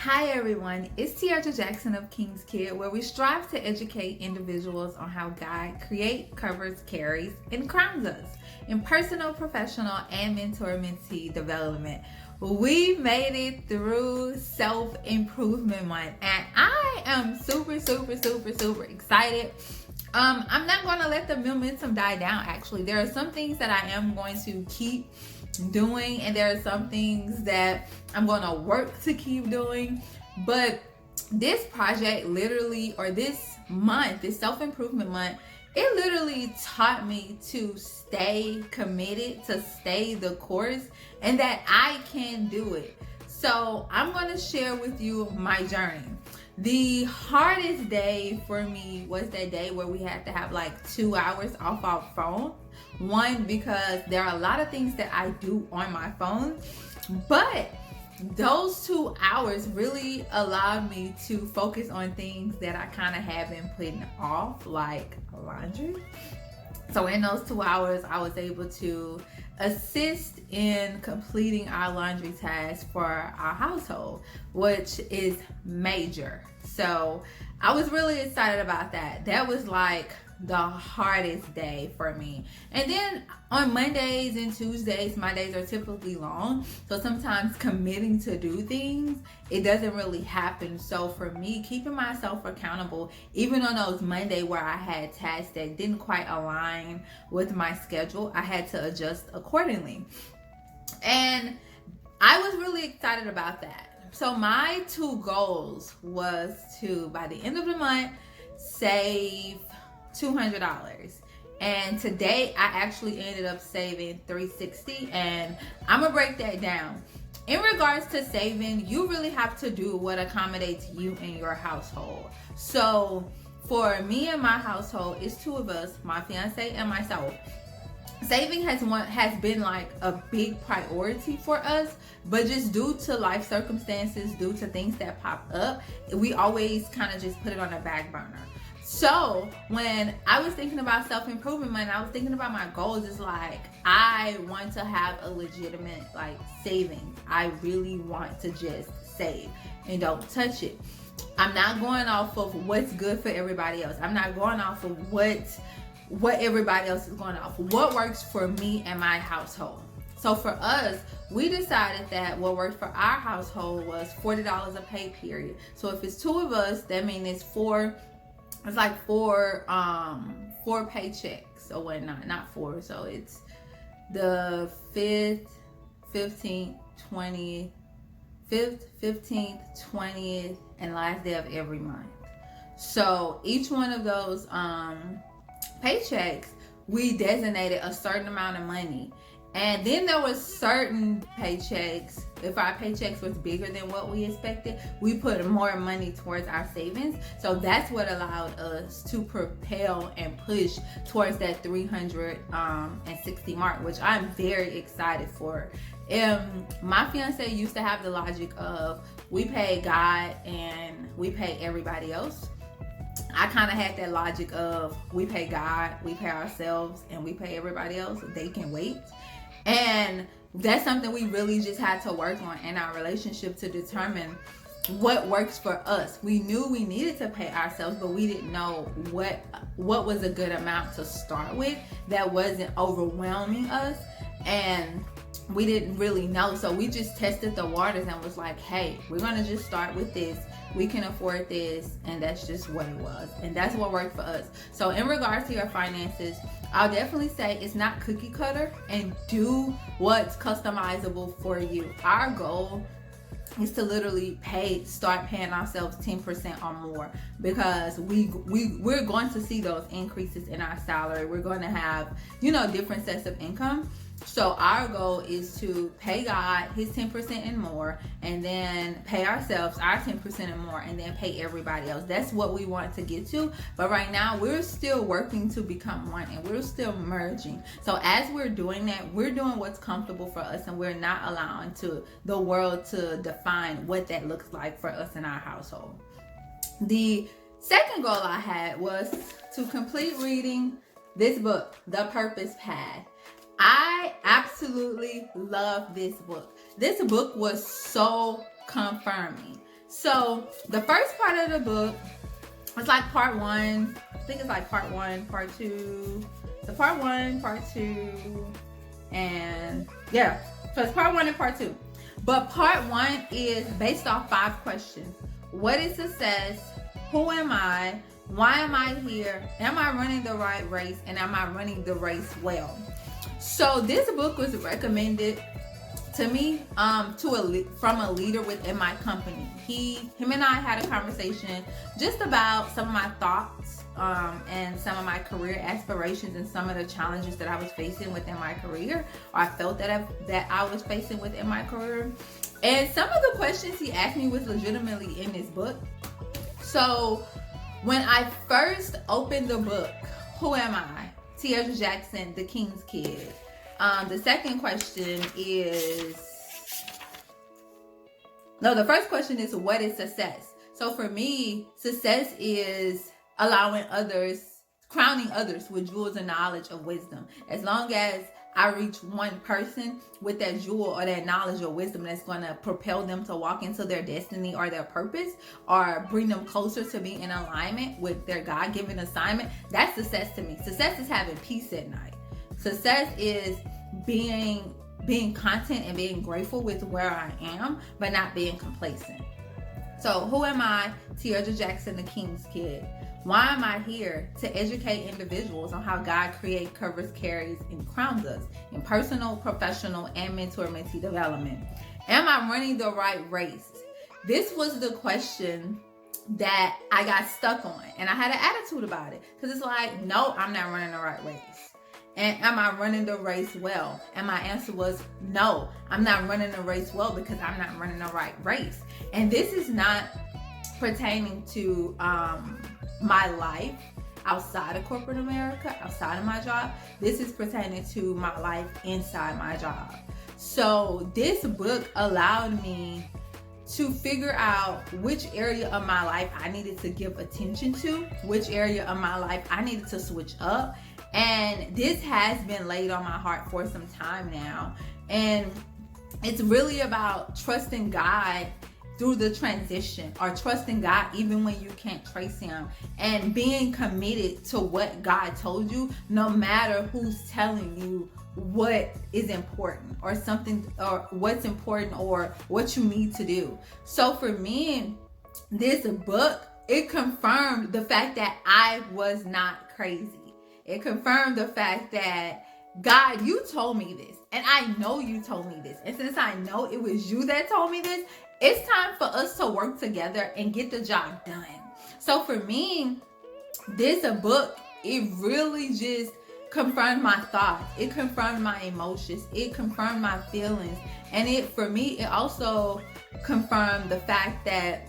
Hi everyone, it's Tiarja Jackson of King's Kid, where we strive to educate individuals on how God creates, covers, carries, and crowns us in personal, professional, and mentor-mentee development. We made it through self-improvement month, and I am super excited. I'm not going to let the momentum die down. Actually, there are some things that I am going to keep doing, and there are some things that I'm going to work to keep doing. But this project literally, or this month, this self-improvement month, it literally taught me to stay committed, to stay the course, and that I can do it. So I'm going to share with you my journey. The hardest day for me was that day where we had to have like 2 hours off our phone. One, because there are a lot of things that I do on my phone, but those 2 hours really allowed me to focus on things that I kind of have been putting off, like laundry. So in those 2 hours, I was able to assist in completing our laundry task for our household, which is major. So I was really excited about that. That was like the hardest day for me. And then on Mondays and Tuesdays, my days are typically long, so sometimes committing to do things, it doesn't really happen. So for me, keeping myself accountable, even on those Monday where I had tasks that didn't quite align with my schedule, I had to adjust accordingly. And I was really excited about that. So my two goals was to, by the end of the month, save $200. And today I actually ended up saving $360, and I'm gonna break that down. In regards to saving, you really have to do what accommodates you and your household. So for me and my household, it's two of us, my fiance and myself. Saving has been like a big priority for us, but just due to life circumstances, due to things that pop up, we always kind of just put it on the back burner. So when I was thinking about self-improvement month, I was thinking about my goals. It's like, I want to have a legitimate like savings. I really want to just save and don't touch it. I'm not going off of what's good for everybody else. I'm not going off of what everybody else is going off. What works for me and my household. So for us, we decided that what worked for our household was $40 a pay period. So if it's two of us, that means it's four paychecks or whatnot, not four. So it's the 5th, 15th, 20th, 5th, 15th, 20th, and last day of every month. So each one of those paychecks, we designated a certain amount of money. And then there was certain paychecks, if our paychecks was bigger than what we expected, we put more money towards our savings. So that's what allowed us to propel and push towards that 360 mark, which I'm very excited for. My fiance used to have the logic of, we pay God and we pay everybody else. I kind of had that logic of, we pay God, we pay ourselves, and we pay everybody else. They can wait. And that's something we really just had to work on in our relationship to determine what works for us. We knew we needed to pay ourselves, but we didn't know what was a good amount to start with that wasn't overwhelming us. And we didn't really know. So we just tested the waters and was like, hey, we're going to just start with this. We can afford this, and that's just what it was. And that's what worked for us. So in regards to your finances, I'll definitely say it's not cookie cutter, and do what's customizable for you. Our goal is to literally start paying ourselves 10% or more, because we're going to see those increases in our salary. We're going to have, different sets of income. So our goal is to pay God his 10% and more, and then pay ourselves our 10% and more, and then pay everybody else. That's what we want to get to. But right now, we're still working to become one, and we're still merging. So as we're doing that, we're doing what's comfortable for us, and we're not allowing the world to define what that looks like for us in our household. The second goal I had was to complete reading this book, The Purpose Path. I absolutely love this book. This book was so confirming. So the first part of the book, it's like part one. I think it's like part one, part two. The part one, part two, and yeah. So it's part one and part two. But part one is based off 5 questions. What is success? Who am I? Why am I here? Am I running the right race? And am I running the race well? So this book was recommended to me from a leader within my company. Him and I had a conversation just about some of my thoughts and some of my career aspirations and some of the challenges that I was facing within my career, or I felt that I was facing within my career. And some of the questions he asked me was legitimately in this book. So when I first opened the book, who am I? Tiaja Jackson, the King's Kid. The second question is, the first question is, what is success? So for me, success is allowing others, crowning others with jewels of knowledge of wisdom. As long as I reach one person with that jewel or that knowledge or wisdom that's going to propel them to walk into their destiny or their purpose, or bring them closer to being in alignment with their God-given assignment, that's success to me. Success is having peace at night. Success is being content and being grateful with where I am, but not being complacent. So who am I? Tiaja Jackson, the King's Kid. Why am I here? To educate individuals on how God creates, covers, carries, and crowns us in personal, professional, and mentor-mentee development. Am I running the right race? This was the question that I got stuck on, and I had an attitude about it, because it's like, no, I'm not running the right race. And am I running the race well? And my answer was no, I'm not running the race well because I'm not running the right race. And this is not pertaining to my life outside of corporate America, outside of my job. This is pertaining to my life inside my job. So this book allowed me to figure out which area of my life I needed to give attention to, which area of my life I needed to switch up. And this has been laid on my heart for some time now. And it's really about trusting God through the transition, or trusting God even when you can't trace him, and being committed to what God told you, no matter who's telling you what is important or something, or what's important or what you need to do. So for me, this book, it confirmed the fact that I was not crazy. It confirmed the fact that, God, you told me this, and I know you told me this. And since I know it was you that told me this, it's time for us to work together and get the job done. So for me, this book, it really just confirmed my thoughts. It confirmed my emotions. It confirmed my feelings. And for me, it also confirmed the fact that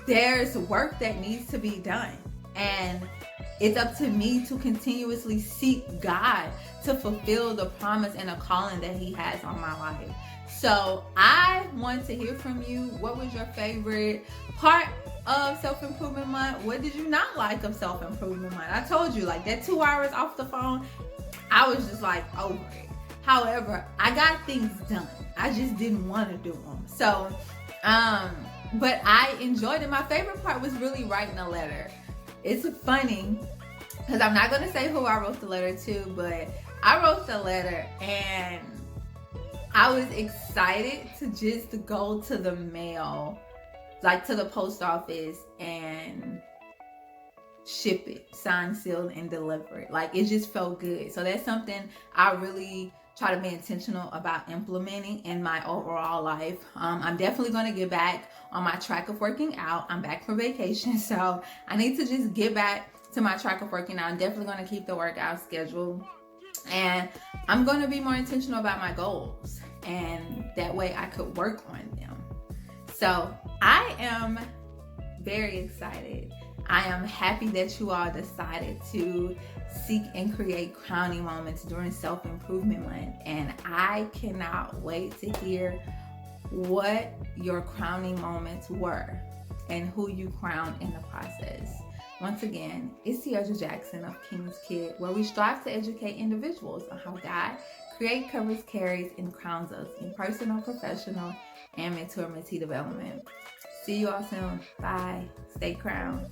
there's work that needs to be done. And it's up to me to continuously seek God to fulfill the promise and the calling that he has on my life. So I want to hear from you. What was your favorite part of Self-Improvement Month? What did you not like of Self-Improvement Month? I told you, like, that 2 hours off the phone, I was just like over it. However, I got things done. I just didn't want to do them. So, but I enjoyed it. My favorite part was really writing a letter. It's funny because I'm not going to say who I wrote the letter to, but I wrote the letter and I was excited to just go to the mail, like to the post office, and ship it, signed, sealed, and delivered. Like, it just felt good. So that's something I really try to be intentional about implementing in my overall life. I'm definitely going to get back on my track of working out. I'm back from vacation, so I need to just get back to my track of working out. I'm definitely going to keep the workout schedule, and I'm going to be more intentional about my goals, and that way I could work on them. So I am very excited. I am happy that you all decided to seek and create crowning moments during Self-Improvement Month. And I cannot wait to hear what your crowning moments were and who you crowned in the process. Once again, it's Tiaja Jackson of King's Kid, where we strive to educate individuals on how God creates, covers, carries, and crowns us in personal, professional, and mentor-mentee development. See you all soon. Bye. Stay crowned.